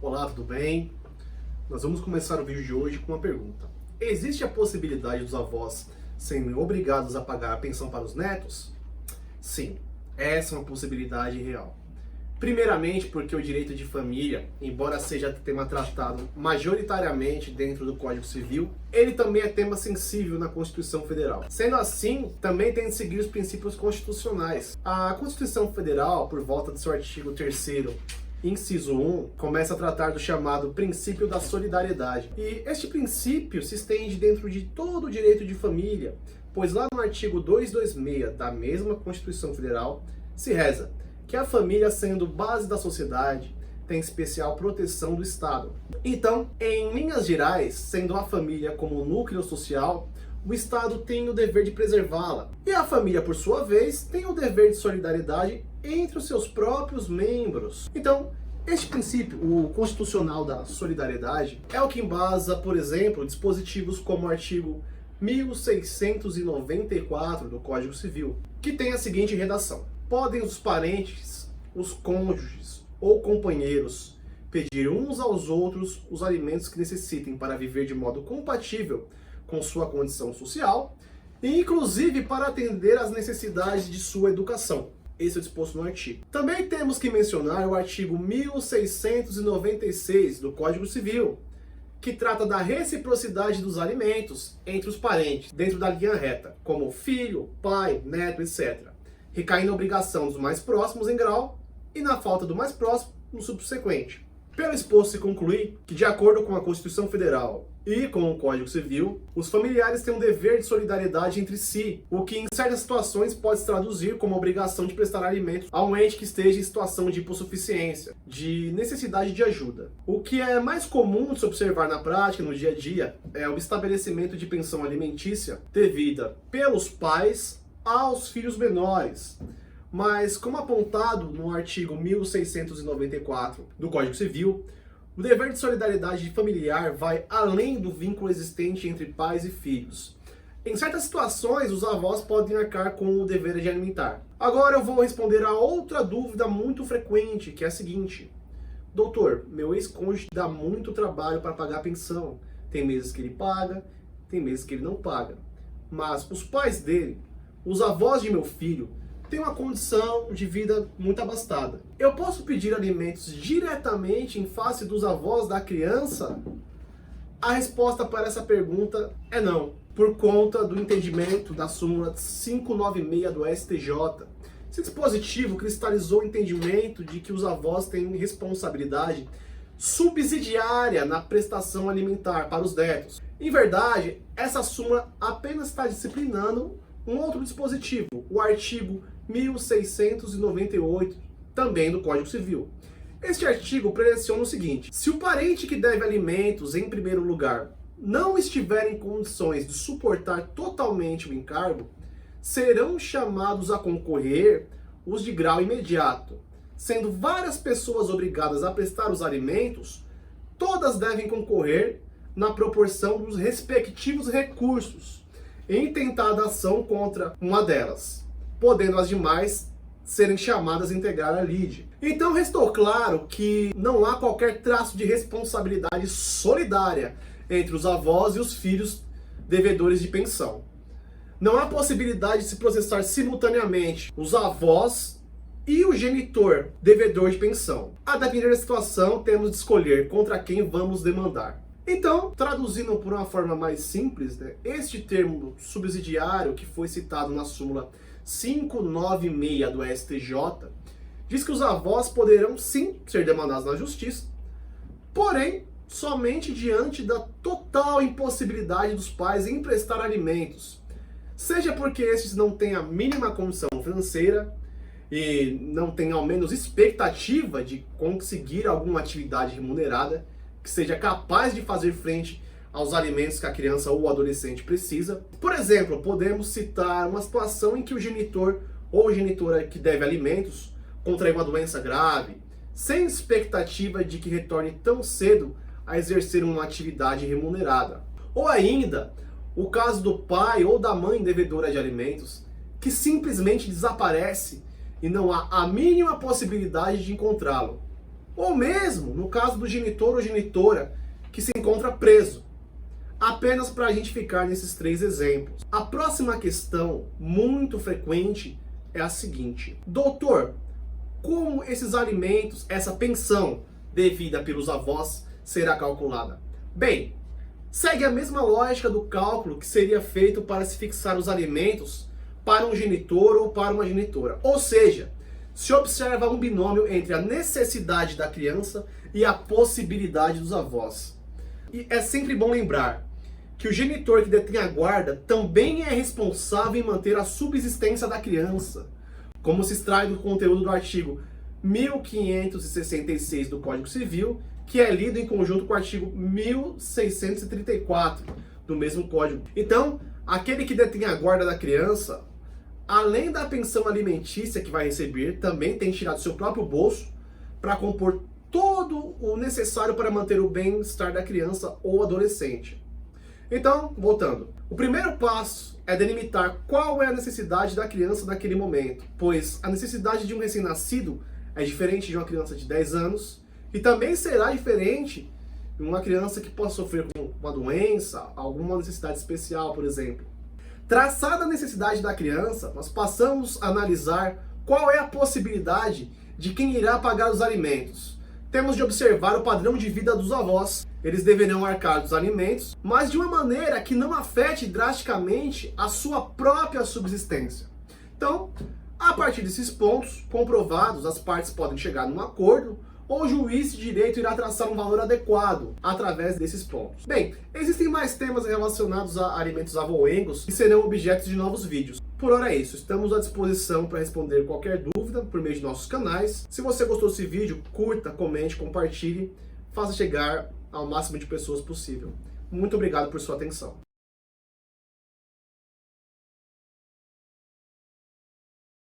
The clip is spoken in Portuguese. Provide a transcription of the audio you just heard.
Olá, tudo bem? Nós vamos começar o vídeo de hoje com uma pergunta. Existe a possibilidade dos avós serem obrigados a pagar a pensão para os netos? Sim, essa é uma possibilidade real. Primeiramente porque o direito de família, embora seja tema tratado majoritariamente dentro do Código Civil, ele também é tema sensível na Constituição Federal. Sendo assim, também tem de seguir os princípios constitucionais. A Constituição Federal, por volta do seu artigo 3º, inciso 1, começa a tratar do chamado princípio da solidariedade. E este princípio se estende dentro de todo o direito de família, pois lá no artigo 226 da mesma Constituição Federal se reza que a família, sendo base da sociedade, tem especial proteção do Estado. Então, em linhas gerais, sendo a família como núcleo social, o Estado tem o dever de preservá-la. E a família, por sua vez, tem o dever de solidariedade entre os seus próprios membros. Então, este princípio, o constitucional da solidariedade, é o que embasa, por exemplo, dispositivos como o artigo 1694 do Código Civil, que tem a seguinte redação: podem os parentes, os cônjuges ou companheiros pedir uns aos outros os alimentos que necessitem para viver de modo compatível com sua condição social e inclusive para atender às necessidades de sua educação. Esse é o disposto no artigo. Também temos que mencionar o artigo 1696 do Código Civil, que trata da reciprocidade dos alimentos entre os parentes, dentro da linha reta, como filho, pai, neto, etc., recaindo a obrigação dos mais próximos em grau e, na falta do mais próximo, no subsequente. Pelo exposto se conclui que, de acordo com a Constituição Federal e com o Código Civil, os familiares têm um dever de solidariedade entre si, o que em certas situações pode se traduzir como a obrigação de prestar alimentos a um ente que esteja em situação de hipossuficiência, de necessidade de ajuda. O que é mais comum de se observar na prática, no dia a dia, é o estabelecimento de pensão alimentícia devida pelos pais aos filhos menores. Mas, como apontado no artigo 1694 do Código Civil, o dever de solidariedade familiar vai além do vínculo existente entre pais e filhos. Em certas situações, os avós podem arcar com o dever de alimentar. Agora eu vou responder a outra dúvida muito frequente, que é a seguinte: doutor, meu ex-cônjuge dá muito trabalho para pagar a pensão. Tem meses que ele paga, tem meses que ele não paga. Mas os pais dele, os avós de meu filho, têm uma condição de vida muito abastada. Eu posso pedir alimentos diretamente em face dos avós da criança? A resposta para essa pergunta é não, por conta do entendimento da súmula 596 do STJ. Esse dispositivo cristalizou o entendimento de que os avós têm responsabilidade subsidiária na prestação alimentar para os netos. Em verdade, essa súmula apenas está disciplinando um outro dispositivo, o artigo 1698, também do Código Civil. Este artigo preleciona o seguinte: se o parente que deve alimentos, em primeiro lugar, não estiver em condições de suportar totalmente o encargo, serão chamados a concorrer os de grau imediato. Sendo várias pessoas obrigadas a prestar os alimentos, todas devem concorrer na proporção dos respectivos recursos em tentada ação contra uma delas, podendo as demais serem chamadas a integrar a lide. Então restou claro que não há qualquer traço de responsabilidade solidária entre os avós e os filhos devedores de pensão. Não há possibilidade de se processar simultaneamente os avós e o genitor devedor de pensão. A depender da situação, temos de escolher contra quem vamos demandar. Então, traduzindo por uma forma mais simples, este termo subsidiário que foi citado na súmula 596 do STJ diz que os avós poderão sim ser demandados na justiça, porém somente diante da total impossibilidade dos pais em prestar alimentos, seja porque estes não têm a mínima condição financeira e não têm ao menos expectativa de conseguir alguma atividade remunerada que seja capaz de fazer frente aos alimentos que a criança ou o adolescente precisa. Por exemplo, podemos citar uma situação em que o genitor ou genitora que deve alimentos contraiu uma doença grave, sem expectativa de que retorne tão cedo a exercer uma atividade remunerada. Ou ainda, o caso do pai ou da mãe devedora de alimentos, que simplesmente desaparece e não há a mínima possibilidade de encontrá-lo. Ou mesmo no caso do genitor ou genitora que se encontra preso. Apenas para a gente ficar nesses 3 exemplos. A próxima questão, muito frequente, é a seguinte: doutor, como esses alimentos, essa pensão devida pelos avós, será calculada? Bem, segue a mesma lógica do cálculo que seria feito para se fixar os alimentos para um genitor ou para uma genitora. Ou seja, se observa um binômio entre a necessidade da criança e a possibilidade dos avós. E é sempre bom lembrar que o genitor que detém a guarda também é responsável em manter a subsistência da criança, como se extrai do conteúdo do artigo 1566 do Código Civil, que é lido em conjunto com o artigo 1634 do mesmo Código. Então, aquele que detém a guarda da criança, além da pensão alimentícia que vai receber, também tem que tirar do seu próprio bolso para compor todo o necessário para manter o bem-estar da criança ou adolescente. Então, voltando. O primeiro passo é delimitar qual é a necessidade da criança naquele momento, pois a necessidade de um recém-nascido é diferente de uma criança de 10 anos e também será diferente de uma criança que possa sofrer com uma doença, alguma necessidade especial, por exemplo. Traçada a necessidade da criança, nós passamos a analisar qual é a possibilidade de quem irá pagar os alimentos. Temos de observar o padrão de vida dos avós. Eles deverão arcar dos alimentos, mas de uma maneira que não afete drasticamente a sua própria subsistência. Então, a partir desses pontos comprovados, as partes podem chegar num acordo ou o juiz de direito irá traçar um valor adequado através desses pontos. Bem, existem mais temas relacionados a alimentos avoengos que serão objetos de novos vídeos. Por hora é isso, estamos à disposição para responder qualquer dúvida por meio de nossos canais. Se você gostou desse vídeo, curta, comente, compartilhe, faça chegar ao máximo de pessoas possível. Muito obrigado por sua atenção.